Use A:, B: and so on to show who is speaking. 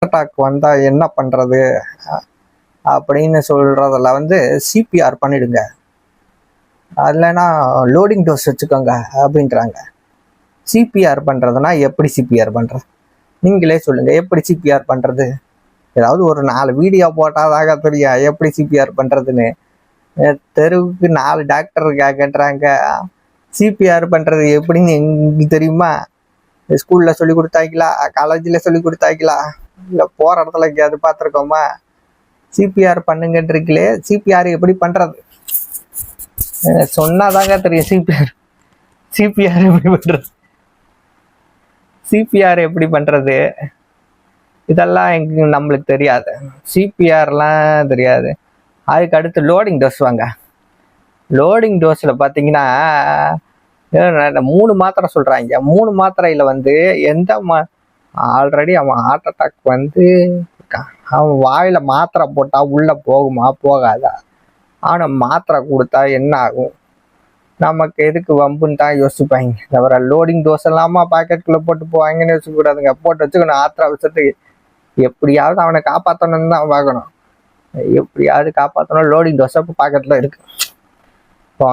A: Attack வந்தால் என்ன பண்ணுறது அப்படின்னு சொல்கிறதில் வந்து சிபிஆர் பண்ணிடுங்க, இல்லைன்னா லோடிங் டோஸ் வச்சுக்கோங்க அப்படின்றாங்க. சிபிஆர் பண்ணுறதுனா எப்படி சிபிஆர் பண்ணுறது? நீங்களே சொல்லுங்கள், எப்படி சிபிஆர் பண்ணுறது? ஏதாவது ஒரு 4 வீடியோ போட்டாதாக தெரியும் எப்படி சிபிஆர் பண்ணுறதுன்னு. தெருவுக்கு 4 டாக்டர் கேட்டுறாங்க, சிபிஆர் பண்ணுறது எப்படின்னு எங்களுக்கு தெரியுமா? ஸ்கூலில் சொல்லி கொடுத்தாங்களா, காலேஜில் சொல்லி கொடுத்தாங்களா, இல்லை போகிற இடத்துல எங்கேயாவது பார்த்துருக்கோமா? சிபிஆர் பண்ணுங்கன்றீங்களே, சிபிஆர் எப்படி பண்ணுறது சொன்னாதாங்க தெரியும். சிபிஆர் எப்படி பண்ணுறது, சிபிஆர் எப்படி பண்ணுறது இதெல்லாம் நம்மளுக்கு தெரியாது. சிபிஆர்லாம் தெரியாது. அதுக்கு அடுத்து லோடிங் டோஸ் வாங்க. லோடிங் டோஸில் பார்த்தீங்கன்னா 3 மாத்திரை சொல்கிறாங்க. 3 மாத்திரையில் வந்து ஆல்ரெடி அவன் ஹார்ட் அட்டாக் வந்து அவன் வாயில் மாத்திரை போட்டால் உள்ளே போகுமா போகாதா? ஆனால் மாத்திரை கொடுத்தா என்ன ஆகும், நமக்கு எதுக்கு வம்புன்னு தான் யோசிப்பாங்க. தவிர லோடிங் டோஸ் எல்லாமா பாக்கெட்டுக்குள்ளே போட்டு போவாங்கன்னு யோசிக்கக்கூடாதுங்க. போட்டு வச்சுக்கணும். ஆத்திர அவசரத்துக்கு எப்படியாவது அவனை காப்பாற்றணும்னு தான் பார்க்கணும். எப்படியாவது காப்பாற்றணும். லோடிங் டோஸை இப்போ பாக்கெட்டில் இருக்குது. இப்போ